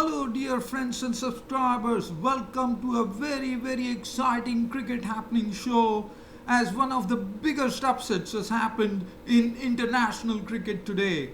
Hello dear friends and subscribers, welcome to a very exciting cricket happening show as one of the biggest upsets has happened in international cricket today.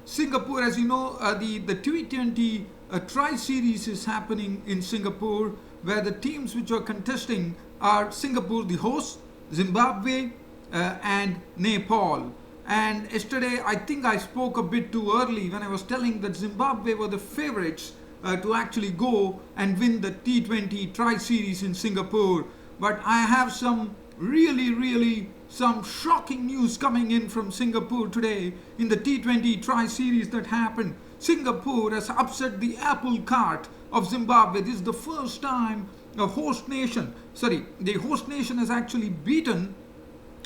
Singapore, as you know, the T20 tri-series is happening in Singapore where the teams which are contesting are Singapore the host, Zimbabwe and Nepal. And yesterday, I think I spoke a bit too early when I was telling that Zimbabwe were the favorites to actually go and win the T20 tri-series in Singapore. But I have some really some shocking news coming in from Singapore today in the T20 tri-series that happened. Singapore has upset the apple cart of Zimbabwe. This is the first time the host nation has actually beaten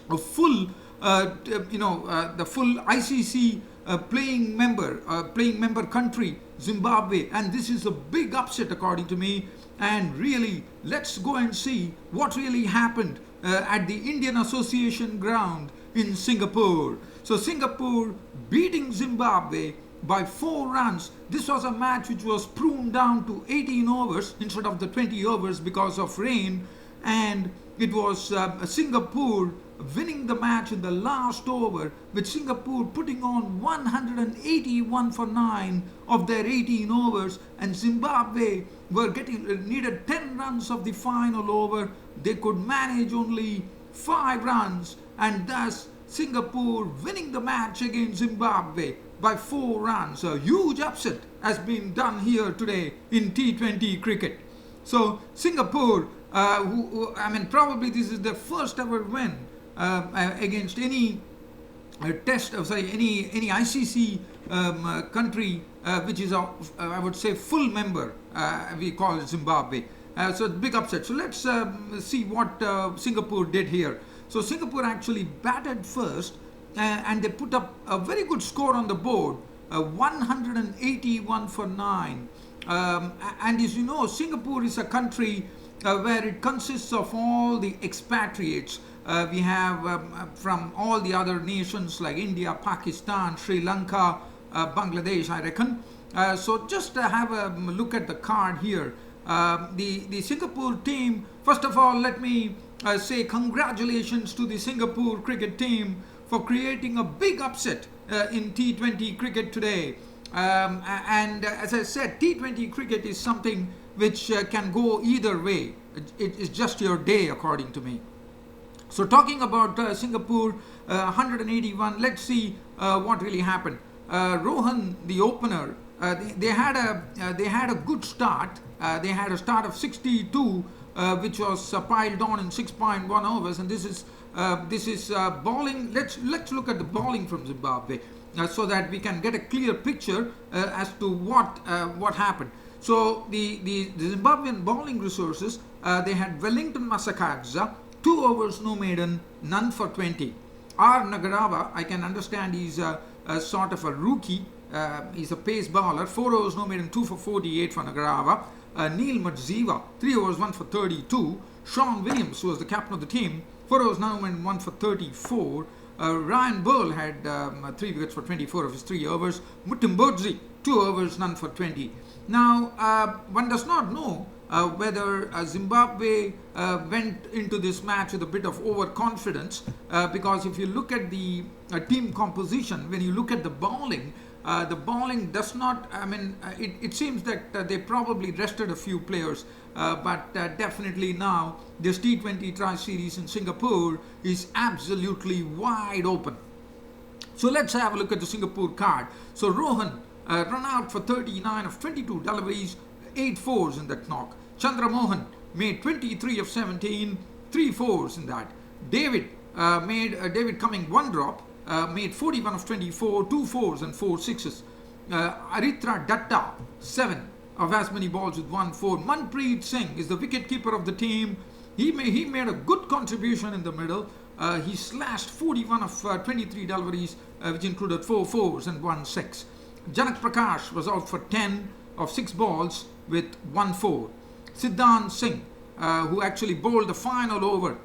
a full the full ICC playing member country, Zimbabwe, and this is a big upset according to me. And really, let's go and see what really happened at the Indian Association ground in Singapore. So Singapore beating Zimbabwe by 4 runs. This was a match which was pruned down to 18 overs instead of the 20 overs because of rain, and it was Singapore winning the match in the last over, with Singapore putting on 181 for 9 of their 18 overs, and Zimbabwe needed 10 runs of the final over. They could manage only 5 runs, and thus Singapore winning the match against Zimbabwe by 4 runs. A huge upset has been done here today in T20 cricket. So Singapore, probably this is their first ever win against any any ICC country which is I would say full member. We call it Zimbabwe. So big upset. So let's see what Singapore did here. So Singapore actually batted first, and they put up a very good score on the board, 181 for 9. And as you know, Singapore is a country where it consists of all the expatriates. We have from all the other nations like India, Pakistan, Sri Lanka, Bangladesh, I reckon. So just have a look at the card here. The Singapore team, first of all, let me say congratulations to the Singapore cricket team for creating a big upset in T20 cricket today. And as I said, T20 cricket is something which can go either way. It is just your day, according to me. So talking about Singapore, 181, let's see what really happened. Rohan, the opener, they had a good start. They had a start of 62, which was piled on in 6.1 overs, and this is bowling. Let's look at the bowling from Zimbabwe so that we can get a clear picture as to what happened. So the Zimbabwean bowling resources, they had Wellington Masakadza, 2 overs no maiden, none for 20. R. Nagarava, I can understand he's a sort of a rookie. He's a pace bowler, 4 overs no maiden, 2 for 48 for Nagarava. Neil Madziva, 3 overs, 1 for 32. Sean Williams, who was the captain of the team, 4 overs no maiden, 1 for 34. Ryan Burl had 3 wickets for 24 of his 3 overs. Mutimbodzi, 2 overs, none for 20. Now, one does not know whether Zimbabwe went into this match with a bit of overconfidence, because if you look at the team composition, when you look at the bowling does not, it seems that they probably rested a few players, but definitely now this T20 tri-series in Singapore is absolutely wide open. So let's have a look at the Singapore card. So Rohan run out for 39 of 22 deliveries, 8 fours in that knock. Chandra Mohan made 23 of 17, 3 fours in that. David Cumming 1 drop, made 41 of 24, 2 fours and 4 sixes. Aritra Datta 7 of as many balls with 1 4. Manpreet Singh is the wicket keeper of the team. He made a good contribution in the middle. He slashed 41 of 23 deliveries, which included 4 fours and 1 6. Janak Prakash was out for 10 of 6 balls with 1 4. Siddhant Singh, who actually bowled the final over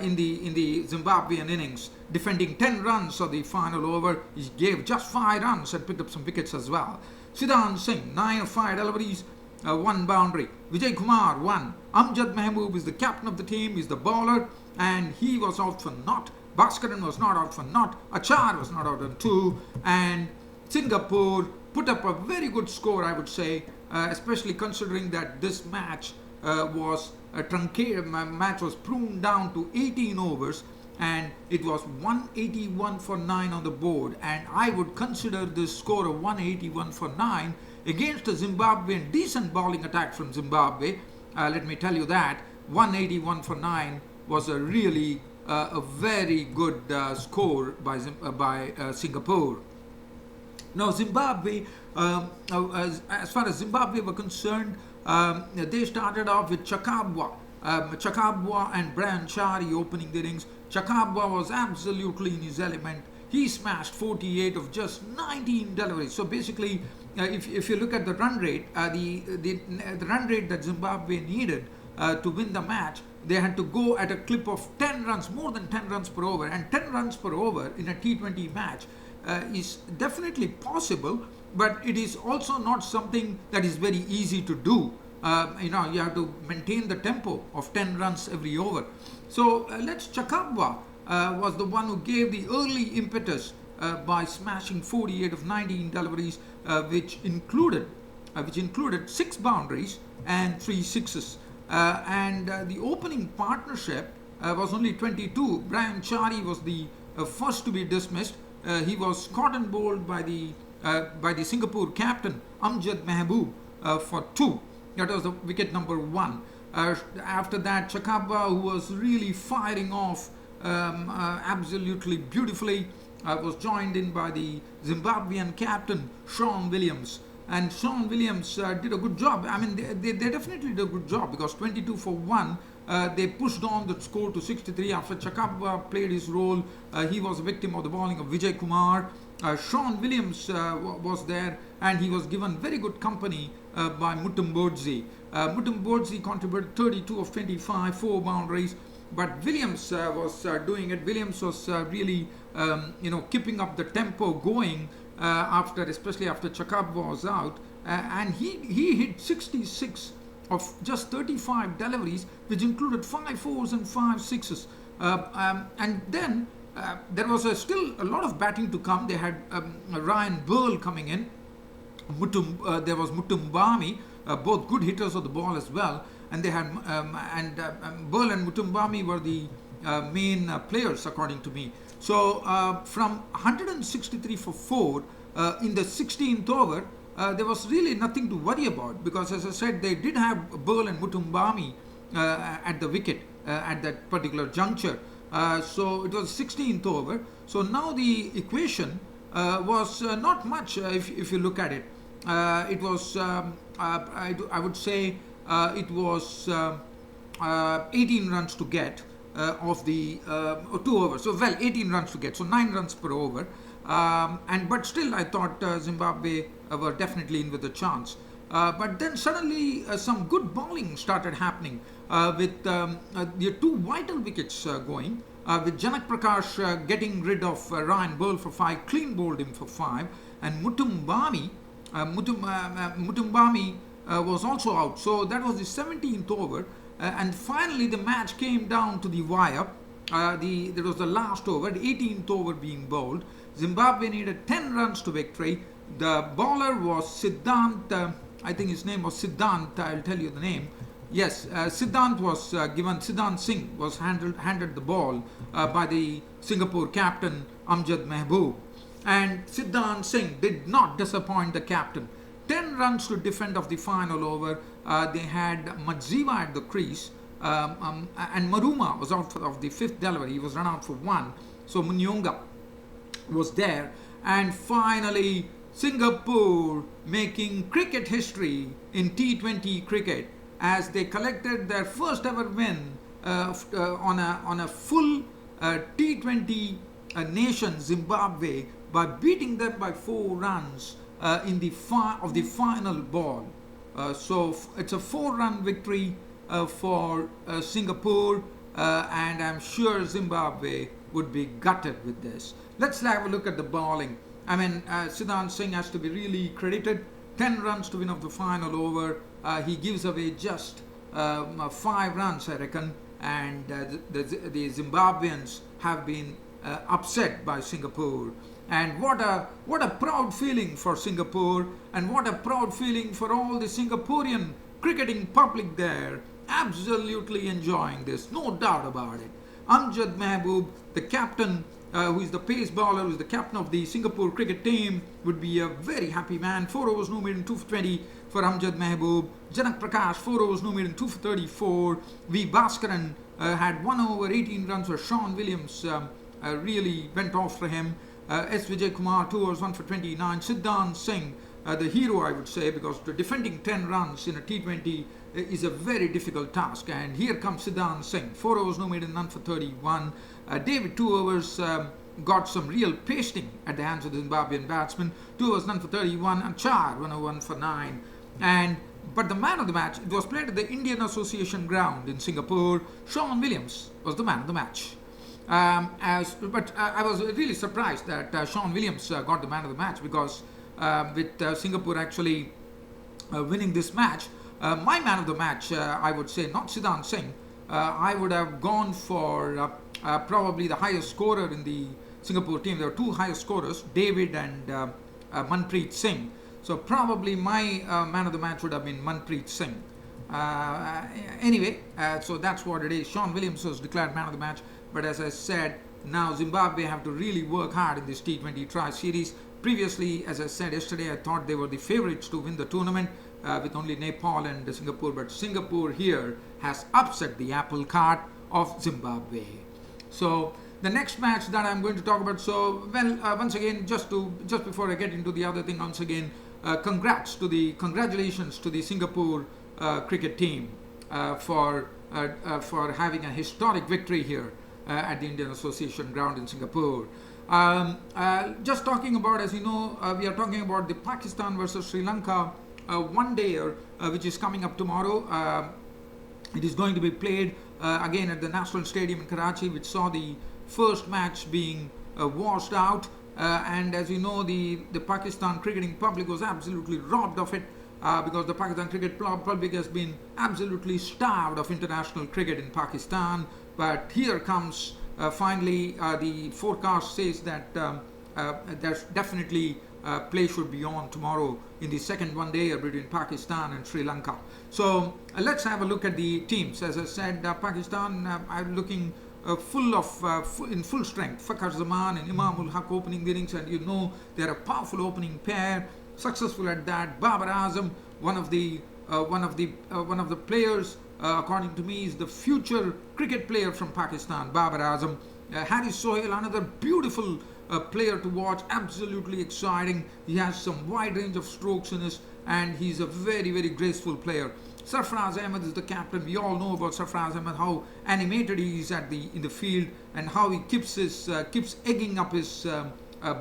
in the Zimbabwean innings, defending 10 runs of the final over. He gave just 5 runs and picked up some wickets as well. Siddhan Singh, 9 of 5 deliveries, 1 boundary. Vijay Kumar, 1. Amjad Mahboob is the captain of the team, is the bowler, and he was out for naught. Bhaskaran was not out for naught. Achar was not out on 2. And Singapore put up a very good score, I would say, especially considering that this match was a truncated match, was pruned down to 18 overs, and it was 181 for 9 on the board. And I would consider this score of 181 for 9 against a Zimbabwean decent bowling attack from Zimbabwe. Let me tell you that 181 for 9 was a really a very good score by Singapore. Now Zimbabwe, as far as Zimbabwe were concerned, they started off with Chakabwa and Brian Chari opening the innings. Chakabwa was absolutely in his element. He smashed 48 of just 19 deliveries. So basically, if you look at the run rate, the run rate that Zimbabwe needed to win the match, they had to go at a clip of 10 runs, more than 10 runs per over. And 10 runs per over in a T20 match is definitely possible, but it is also not something that is very easy to do. You have to maintain the tempo of 10 runs every over. So Chakabwa was the one who gave the early impetus by smashing 48 of 19 deliveries, which included 6 boundaries and 3 sixes. And the opening partnership was only 22. Brian Chari was the first to be dismissed. He was caught and bowled by the Singapore captain Amjad Mahboob for 2. That was the wicket number 1. After that, Chakabwa, who was really firing off absolutely beautifully, was joined in by the Zimbabwean captain Sean Williams. And Sean Williams did a good job. I mean, they definitely did a good job, because 22 for 1, they pushed on the score to 63 after Chakabwa played his role. He was a victim of the bowling of Vijay Kumar. Sean Williams was there, and he was given very good company by Mutumbodzi. Mutumbodzi contributed 32 of 25, 4 boundaries. But Williams was doing it. Williams was really, keeping up the tempo going especially after Chakabwa was out. And he hit 66 of just 35 deliveries, which included 5 fours and 5 sixes. And then there was still a lot of batting to come. They had Ryan Burl coming in. There was Mutumbami, both good hitters of the ball as well. And they had Burl and Mutumbami were the main players, according to me. So from 163 for 4 in the 16th over, there was really nothing to worry about, because, as I said, they did have Burl and Mutumbami at the wicket at that particular juncture. So it was 16th over. So now the equation was not much if you look at it. It was, I would say, it was 18 runs to get of the 2 overs. So, 18 runs to get. So, 9 runs per over. But still, I thought Zimbabwe were definitely in with a chance. But then suddenly some good bowling started happening with the 2 vital wickets going. With Janak Prakash getting rid of Ryan Burl for 5, clean bowled him for 5, and Mutumbami was also out. So that was the 17th over, and finally the match came down to the wire. There was the last over, the 18th over being bowled. Zimbabwe needed 10 runs to victory. The bowler was Siddhant, I think his name was Siddhant, I'll tell you the name. Yes, Siddhant Singh was handed the ball by the Singapore captain Amjad Mahboob. And Siddhant Singh did not disappoint the captain. 10 runs to defend of the final over. They had Madziva at the crease, and Maruma was out of the 5th delivery. He was run out for 1. So Munyonga was there. And finally, Singapore making cricket history in T20 cricket, as they collected their first ever win on a full T20 nation, Zimbabwe, by beating them by 4 runs in the final ball. So it's a 4-run victory for Singapore, and I'm sure Zimbabwe would be gutted with this. Let's have a look at the bowling. I mean, Siddhant Singh has to be really credited. 10 runs to win of the final over. He gives away just 5 runs, I reckon, and the Zimbabweans have been upset by Singapore. And what a proud feeling for Singapore, and what a proud feeling for all the Singaporean cricketing public there. Absolutely enjoying this, no doubt about it. Amjad Mahboob, the captain, who is the pace bowler, who is the captain of the Singapore cricket team, would be a very happy man. 4 overs, no made in 2 for 20 for Amjad Mahboob. Janak Prakash, 4 overs, no made in 2 for 34. V. Bhaskaran had 1 over, 18 runs for Sean Williams, really went off for him. S. Vijay Kumar, 2 overs, 1 for 29. Siddhan Singh, the hero, I would say, because defending 10 runs in a T20 is a very difficult task. And here comes Siddhan Singh, 4 overs, no made in none for 31. David, 2 overs, got some real pasting at the hands of the Zimbabwean batsman. 2 overs, none for 31. And Char, 1 over, 1 for 9. But the man of the match, it was played at the Indian Association ground in Singapore. Sean Williams was the man of the match. But I was really surprised that Sean Williams got the man of the match, because with Singapore actually winning this match, my man of the match, I would say, not Siddhan Singh. I would have gone for probably the highest scorer in the Singapore team. There were 2 highest scorers, David and Manpreet Singh. So probably my man of the match would have been Manpreet Singh. Anyway, so that's what it is. Sean Williams was declared man of the match. But as I said, now Zimbabwe have to really work hard in this T20 tri-series. Previously, as I said yesterday, I thought they were the favorites to win the tournament with only Nepal and Singapore. But Singapore here has upset the apple cart of Zimbabwe. So the next match that I'm going to talk about, once again, just before I get into the other thing, once again, congratulations to the Singapore cricket team for having a historic victory here at the Indian Association ground in Singapore. Just talking about, as you know, we are talking about the Pakistan versus Sri Lanka one-dayer, which is coming up tomorrow. It is going to be played again at the National Stadium in Karachi, which saw the first match being washed out. And as you know, the Pakistan cricketing public was absolutely robbed of it, because the Pakistan cricket public has been absolutely starved of international cricket in Pakistan. But here comes finally the forecast says that there's definitely play should be on tomorrow in the second one-day between Pakistan and Sri Lanka. So let's have a look at the teams. As I said, Pakistan are looking in full strength. Fakhar Zaman and Imamul Haq opening the innings, and you know they're a powerful opening pair, successful at that. Babar Azam, one of the players, according to me, is the future cricket player from Pakistan. Babar Azam, Haris Sohail, another beautiful player to watch, absolutely exciting. He has some wide range of strokes in his, and he's a very, very graceful player. Sarfraz Ahmed is the captain. We all know about Sarfraz Ahmed, how animated he is in the field, and how he keeps egging up his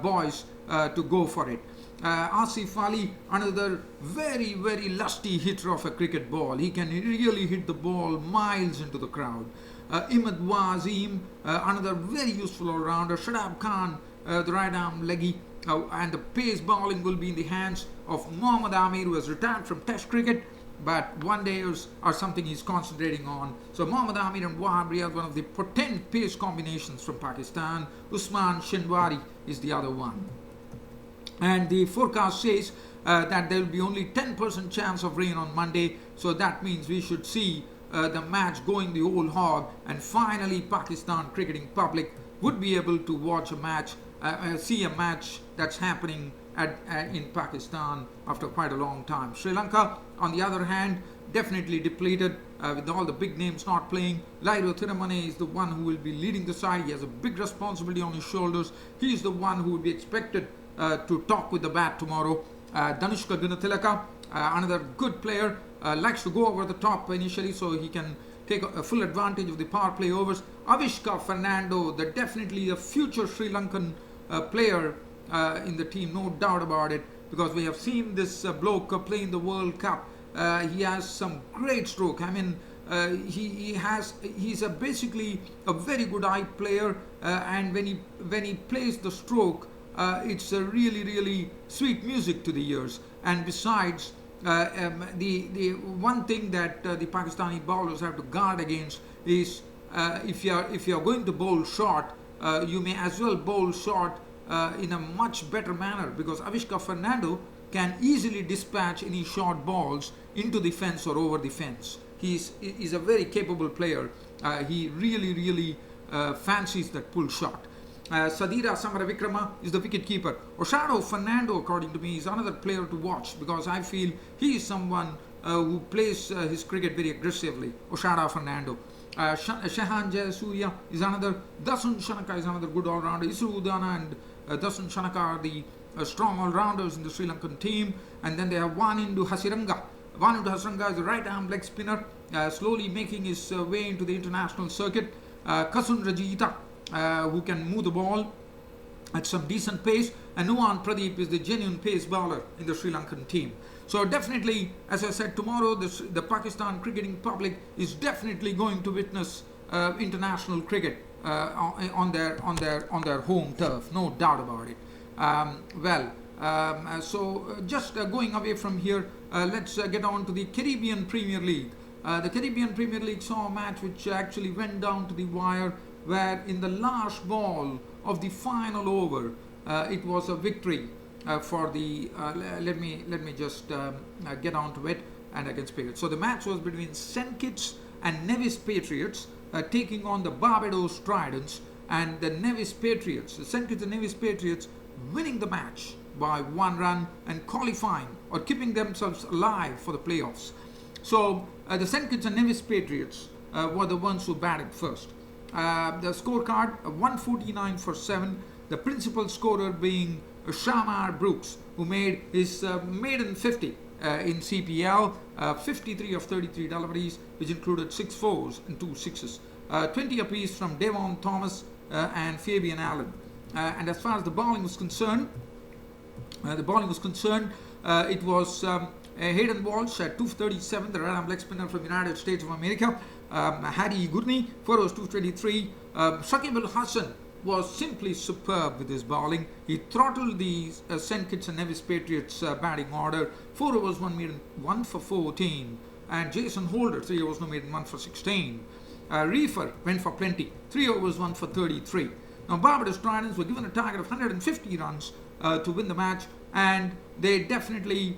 boys to go for it. Asif Ali, another very, very lusty hitter of a cricket ball. He can really hit the ball miles into the crowd. Imad Wazim, another very useful all-rounder. Shadab Khan, the right-arm leggy. And the pace bowling will be in the hands of Mohammad Amir, who has retired from Test cricket, but one-dayers are something he's concentrating on. So Mohammad Amir and Wahab Riyad, one of the potent pace combinations from Pakistan. Usman Shinwari is the other one. And the forecast says that there will be only 10% chance of rain on Monday. So that means we should see the match going the whole hog. And finally, Pakistan cricketing public would be able to watch a match, see a match that's happening in Pakistan after quite a long time. Sri Lanka, on the other hand, definitely depleted with all the big names not playing. Lairo Thiramane is the one who will be leading the side. He has a big responsibility on his shoulders. He is the one who will be expected to talk with the bat tomorrow. Danushka Gunathilaka, another good player, likes to go over the top initially so he can take a full advantage of the power play overs. Avishka Fernando, definitely a future Sri Lankan player in the team, no doubt about it, because we have seen this bloke play in the World Cup. He has some great stroke. I mean, he's basically a very good eye player, and when he plays the stroke, it's a really, really sweet music to the ears. And besides, the one thing that the Pakistani bowlers have to guard against is if you're going to bowl short, you may as well bowl short in a much better manner, because Avishka Fernando can easily dispatch any short balls into the fence or over the fence. He's a very capable player. He really fancies that pull shot. Sadira Samaravikrama is the wicket keeper. Oshado Fernando, according to me, is another player to watch, because I feel he is someone who plays his cricket very aggressively. Oshada Fernando. Shahan Jayasuriya is another. Dasun Shanaka is another good all-rounder. Isru Udana and Dasun Shanaka are the strong all-rounders in the Sri Lankan team. And then they have Wanindu Hasiranga. Wanindu Hasiranga is a right-arm leg spinner, slowly making his way into the international circuit. Kasun Rajita, who can move the ball at some decent pace, and Nuwan Pradeep is the genuine pace bowler in the Sri Lankan team. So definitely, as I said, tomorrow the Pakistan cricketing public is definitely going to witness international cricket on their home turf, no doubt about it. So just going away from here, let's get on to the Caribbean Premier League. The Caribbean Premier League saw a match which actually went down to the wire, where in the last ball of the final over, it was a victory for the. Let me just get on to it, and I can speak it. So the match was between St. Kitts and Nevis Patriots taking on the Barbados Tridents, and the Nevis Patriots, the St. Kitts and Nevis Patriots, winning the match by 1 run and qualifying or keeping themselves alive for the playoffs. So the St. Kitts and Nevis Patriots were the ones who batted first. The scorecard 149 for 7. The principal scorer being Shamar Brooks, who made his maiden 50 in CPL, 53 of 33 deliveries, which included 6 fours and 2 sixes. 20 apiece from Devon Thomas and Fabian Allen. And as far as the bowling was concerned, it was Hayden Walsh at 237, the right-arm leg spinner from the United States of America. Hadi Gurney, 4 overs 223. Shakib Al Hassan was simply superb with his bowling. He throttled the St. Kitts and Nevis Patriots batting order. 4 overs, 1 maiden, 1 for 14. And Jason Holder, 3 overs, no maiden, 1 for 16. Reefer went for plenty, 3 overs, 1 for 33. Now Barbados Tridents were given a target of 150 runs to win the match, and they definitely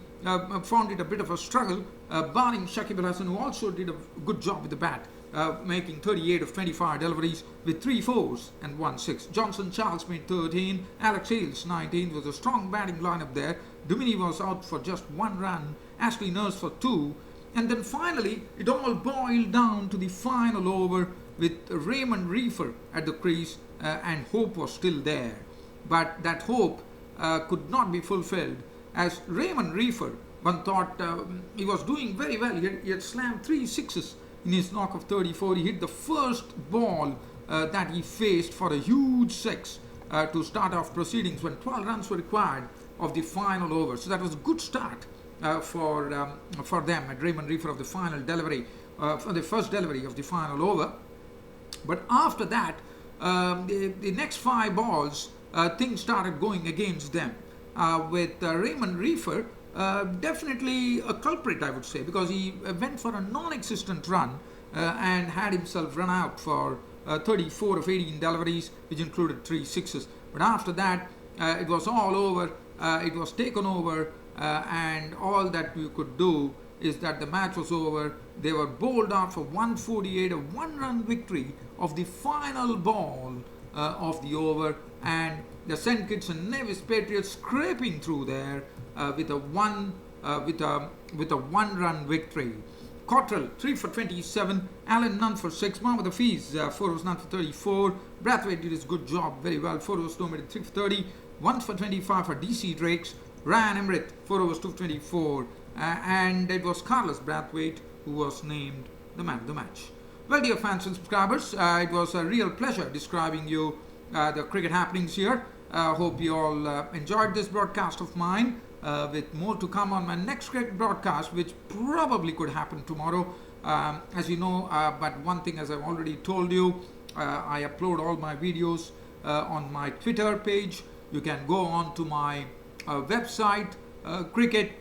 found it a bit of a struggle, barring Shakib Al Hassan, who also did a good job with the bat, making 38 of 25 deliveries with 3 fours and 1 6. Johnson Charles made 13, Alex Hales 19. Was a strong batting lineup there. Dumini was out for just 1 run, Ashley Nurse for 2, and then finally it all boiled down to the final over with Raymond Reefer at the crease, and hope was still there. But that hope could not be fulfilled, as Raymond Reefer, one thought he was doing very well. He had slammed 3 sixes in his knock of 34. He hit the first ball that he faced for a huge 6 to start off proceedings when 12 runs were required of the final over. So that was a good start for them at Raymond Reefer of the final delivery, for the first delivery of the final over. But after that, the next 5 balls, things started going against them. With Raymond Reefer, definitely a culprit, I would say, because he went for a non-existent run and had himself run out for 34 of 18 deliveries, which included 3 sixes. But after that, it was all over. It was taken over, and all that you could do is that the match was over. They were bowled out for 148, a 1-run victory of the final ball of the over, and the St. Kitts and Nevis Patriots scraping through there with a 1-run victory. Cottrell 3 for 27, Allen none for 6, Mohammad Hafiz 4 overs none for 34, Brathwaite did his good job very well, 4 overs 2 made 3 for 30, 1 for 25 for DC Drakes, Ryan Emmerich 4 overs 2 for 24, and it was Carlos Brathwaite who was named the man of the match. Well, dear fans and subscribers, it was a real pleasure describing you the cricket happenings here. Hope you all enjoyed this broadcast of mine, with more to come on my next cricket broadcast, which probably could happen tomorrow, as you know. But one thing, as I've already told you, I upload all my videos on my Twitter page. You can go on to my website, cricket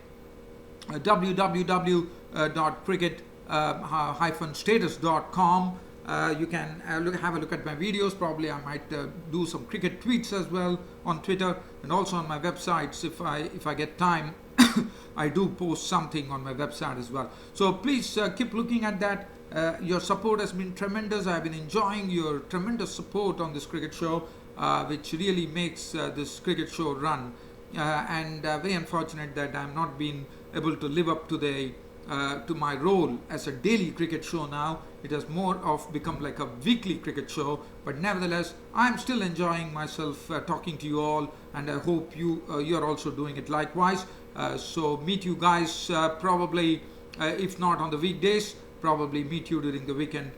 www.cricket-status.com. You can have a look at my videos. Probably I might do some cricket tweets as well on Twitter, and also on my websites if I get time. I do post something on my website as well. So please keep looking at that. Your support has been tremendous. I've been enjoying your tremendous support on this cricket show, which really makes this cricket show run. And very unfortunate that I'm not being able to live up to the to my role as a daily cricket show now. It has more of become like a weekly cricket show, but nevertheless I'm still enjoying myself talking to you all, and I hope you're also doing it likewise. So meet you guys probably if not on the weekdays, probably meet you during the weekend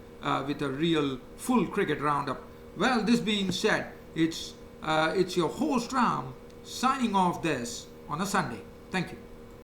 with a real full cricket roundup. Well, this being said, it's your host Ram signing off this on a Sunday. Thank you.